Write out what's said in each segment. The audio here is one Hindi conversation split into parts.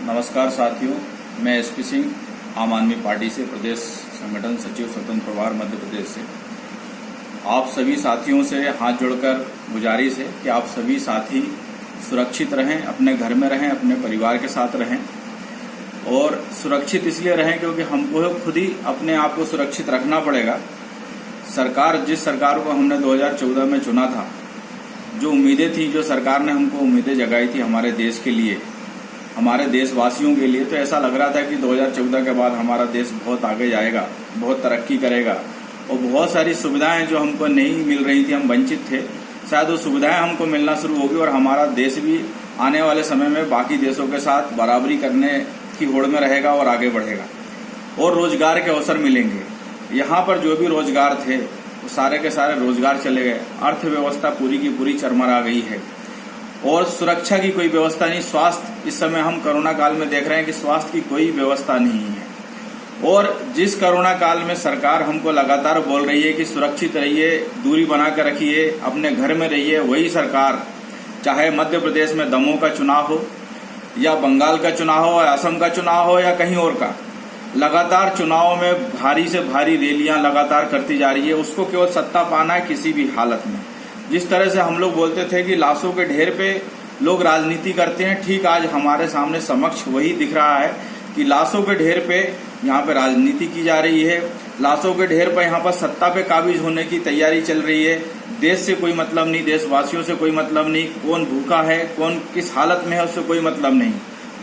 नमस्कार साथियों, मैं एसपी सिंह आम आदमी पार्टी से प्रदेश संगठन सचिव स्वतंत्र प्रभार मध्य प्रदेश से आप सभी साथियों से हाथ जोड़कर गुजारिश है कि आप सभी साथी सुरक्षित रहें, अपने घर में रहें, अपने परिवार के साथ रहें। और सुरक्षित इसलिए रहें क्योंकि हमको खुद ही अपने आप को सुरक्षित रखना पड़ेगा। जिस सरकार को हमने 2014 में चुना था, जो उम्मीदें थी, जो सरकार ने हमको उम्मीदें जगाई थी हमारे देश के लिए, हमारे देशवासियों के लिए, तो ऐसा लग रहा था कि 2014 के बाद हमारा देश बहुत आगे जाएगा, बहुत तरक्की करेगा और बहुत सारी सुविधाएं जो हमको नहीं मिल रही थी, हम वंचित थे, शायद वो सुविधाएं हमको मिलना शुरू होगी और हमारा देश भी आने वाले समय में बाकी देशों के साथ बराबरी करने की होड़ में रहेगा और आगे बढ़ेगा और रोजगार के अवसर मिलेंगे। यहाँ पर जो भी रोजगार थे वो सारे के सारे रोजगार चले गए, अर्थव्यवस्था पूरी की पूरी चरमरा गई है और सुरक्षा की कोई व्यवस्था नहीं। स्वास्थ्य, इस समय हम कोरोना काल में देख रहे हैं कि स्वास्थ्य की कोई व्यवस्था नहीं है। और जिस कोरोना काल में सरकार हमको लगातार बोल रही है कि सुरक्षित रहिए, दूरी बना कर रखिए, अपने घर में रहिए, वही सरकार चाहे मध्य प्रदेश में दमोह का चुनाव हो या बंगाल का चुनाव हो या असम का चुनाव हो या कहीं और का, लगातार चुनाव में भारी से भारी रैलियां लगातार करती जा रही है। उसको केवल सत्ता पाना है किसी भी हालत में। जिस तरह से हम लोग बोलते थे कि लाशों के ढेर पे लोग राजनीति करते हैं, ठीक आज हमारे सामने समक्ष वही दिख रहा है कि लाशों के ढेर पे यहाँ पे राजनीति की जा रही है। लाशों के ढेर पर यहाँ पर सत्ता पे काबिज होने की तैयारी चल रही है। देश से कोई मतलब नहीं, देशवासियों से कोई मतलब नहीं, कौन भूखा है, कौन किस हालत में है, उससे कोई मतलब नहीं।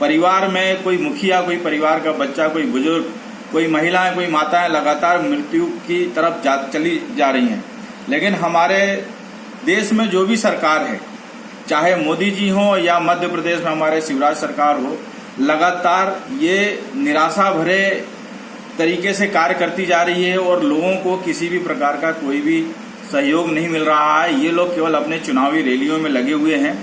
परिवार में कोई मुखिया, कोई परिवार का बच्चा, कोई बुजुर्ग, कोई महिलाएं, कोई माताएं लगातार मृत्यु की तरफ चली जा रही हैं। लेकिन हमारे देश में जो भी सरकार है, चाहे मोदी जी हो या मध्य प्रदेश में हमारे शिवराज सरकार हो, लगातार ये निराशा भरे तरीके से कार्य करती जा रही है और लोगों को किसी भी प्रकार का कोई भी सहयोग नहीं मिल रहा है। ये लोग केवल अपने चुनावी रैलियों में लगे हुए हैं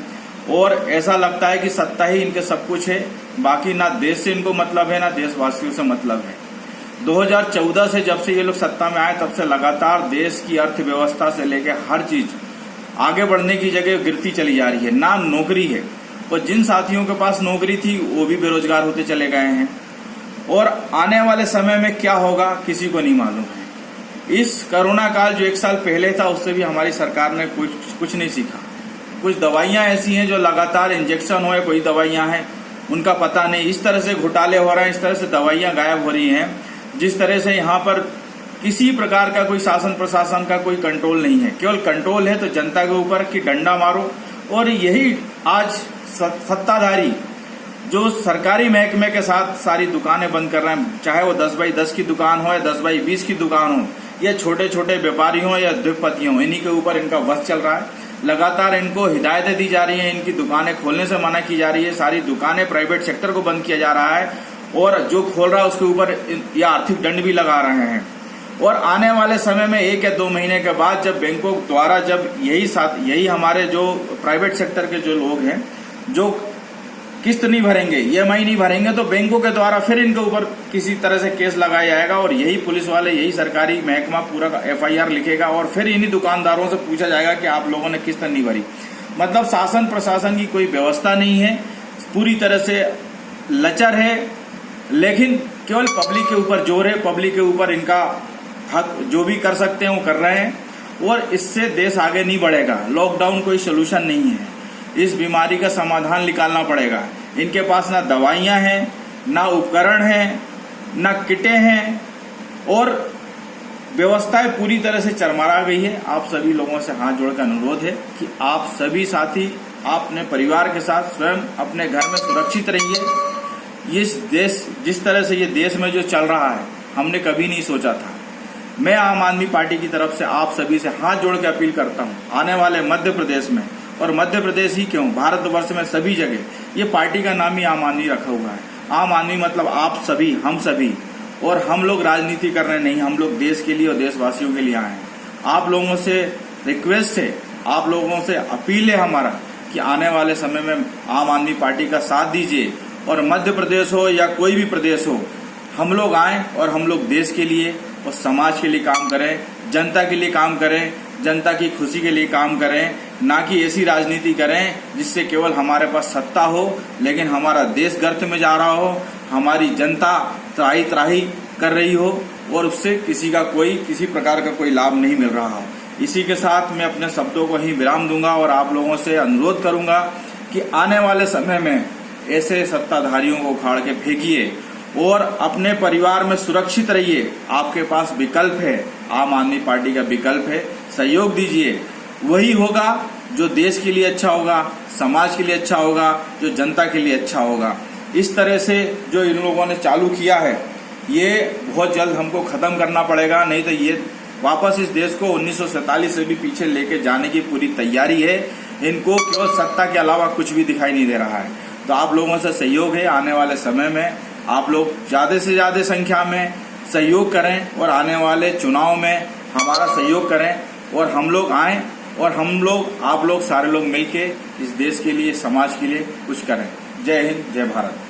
और ऐसा लगता है कि सत्ता ही इनके सब कुछ है, बाकी ना देश से इनको मतलब है ना देशवासियों से मतलब है। 2014 से जब से ये लोग सत्ता में आए तब से लगातार देश की अर्थव्यवस्था से लेकर हर चीज आगे बढ़ने की जगह गिरती चली जा रही है। ना नौकरी है और जिन साथियों के पास नौकरी थी वो भी बेरोजगार होते चले गए हैं और आने वाले समय में क्या होगा किसी को नहीं मालूम है। इस कोरोना काल जो 1 साल पहले था उससे भी हमारी सरकार ने कुछ नहीं सीखा। कुछ दवाइयां ऐसी हैं जो लगातार इंजेक्शन हो, कोई दवाइयां हैं उनका पता नहीं, इस तरह से घोटाले हो रहे हैं, इस तरह से दवाइयां गायब हो रही हैं, जिस तरह से यहाँ पर किसी प्रकार का कोई शासन प्रशासन का कोई कंट्रोल नहीं है। केवल कंट्रोल है तो जनता के ऊपर कि डंडा मारो। और यही आज सत्ताधारी जो सरकारी महकमे के साथ सारी दुकानें बंद कर रहे हैं, चाहे वो 10x10 की दुकान हो या 10x20 की दुकान हो या छोटे छोटे व्यापारी हो या उद्योगपति हो, इन्हीं के ऊपर इनका वश चल रहा है। लगातार इनको हिदायतें दी जा रही हैं, इनकी दुकानें खोलने से मना की जा रही है, सारी दुकानें प्राइवेट सेक्टर को बंद किया जा रहा है और जो खोल रहा है उसके ऊपर या आर्थिक दंड भी लगा रहे हैं। और आने वाले समय में 1 या 2 महीने के बाद जब बैंकों द्वारा जब यही हमारे जो प्राइवेट सेक्टर के जो लोग हैं जो किस्त नहीं भरेंगे, EMI नहीं भरेंगे, तो बैंकों के द्वारा फिर इनके ऊपर किसी तरह से केस लगाया जाएगा और यही पुलिस वाले, यही सरकारी महकमा पूरा FIR लिखेगा और फिर इन्हीं दुकानदारों से पूछा जाएगा कि आप लोगों ने किस्त नहीं भरी। मतलब शासन प्रशासन की कोई व्यवस्था नहीं है, पूरी तरह से लचर है, लेकिन केवल पब्लिक के ऊपर जोर है, पब्लिक के ऊपर इनका हक जो भी कर सकते हैं वो कर रहे हैं और इससे देश आगे नहीं बढ़ेगा। लॉकडाउन कोई सोल्यूशन नहीं है, इस बीमारी का समाधान निकालना पड़ेगा। इनके पास ना दवाइयां हैं, ना उपकरण हैं, ना किटें हैं और व्यवस्थाएं पूरी तरह से चरमरा गई है। आप सभी लोगों से हाथ जोड़कर अनुरोध है कि आप सभी साथी अपने परिवार के साथ स्वयं अपने घर में सुरक्षित रहिए। इस देश, जिस तरह से ये देश में जो चल रहा है, हमने कभी नहीं सोचा था। मैं आम आदमी पार्टी की तरफ से आप सभी से हाथ जोड़ के अपील करता हूं, आने वाले मध्य प्रदेश में, और मध्य प्रदेश ही क्यों, भारतवर्ष में सभी जगह ये पार्टी का नाम ही आम आदमी रखा हुआ है। आम आदमी मतलब आप सभी, हम सभी। और हम लोग राजनीति कर रहे नहीं, हम लोग देश के लिए और देशवासियों के लिए आए हैं। आप लोगों से रिक्वेस्ट है, आप लोगों से अपील है हमारा कि आने वाले समय में आम आदमी पार्टी का साथ दीजिए और मध्य प्रदेश हो या कोई भी प्रदेश हो, हम लोग आए और हम लोग देश के लिए और समाज के लिए काम करें, जनता के लिए काम करें, जनता की खुशी के लिए काम करें। ना कि ऐसी राजनीति करें जिससे केवल हमारे पास सत्ता हो लेकिन हमारा देश गर्त में जा रहा हो, हमारी जनता त्राही त्राही कर रही हो और उससे किसी प्रकार का कोई लाभ नहीं मिल रहा हो। इसी के साथ मैं अपने शब्दों को ही विराम दूंगा और आप लोगों से अनुरोध करूंगा कि आने वाले समय में ऐसे सत्ताधारियों को उखाड़ के फेंकिए और अपने परिवार में सुरक्षित रहिए। आपके पास विकल्प है, आम आदमी पार्टी का विकल्प है, सहयोग दीजिए। वही होगा जो देश के लिए अच्छा होगा, समाज के लिए अच्छा होगा, जो जनता के लिए अच्छा होगा। इस तरह से जो इन लोगों ने चालू किया है ये बहुत जल्द हमको खत्म करना पड़ेगा, नहीं तो ये वापस इस देश को 1947 से भी पीछे लेके जाने की पूरी तैयारी है। इनको केवल सत्ता के अलावा कुछ भी दिखाई नहीं दे रहा है। तो आप लोगों से सहयोग है, आने वाले समय में आप लोग ज्यादा से ज्यादा संख्या में सहयोग करें और आने वाले चुनाव में हमारा सहयोग करें और हम लोग आएं और आप लोग सारे लोग मिलके इस देश के लिए, समाज के लिए कुछ करें। जय हिंद, जय भारत।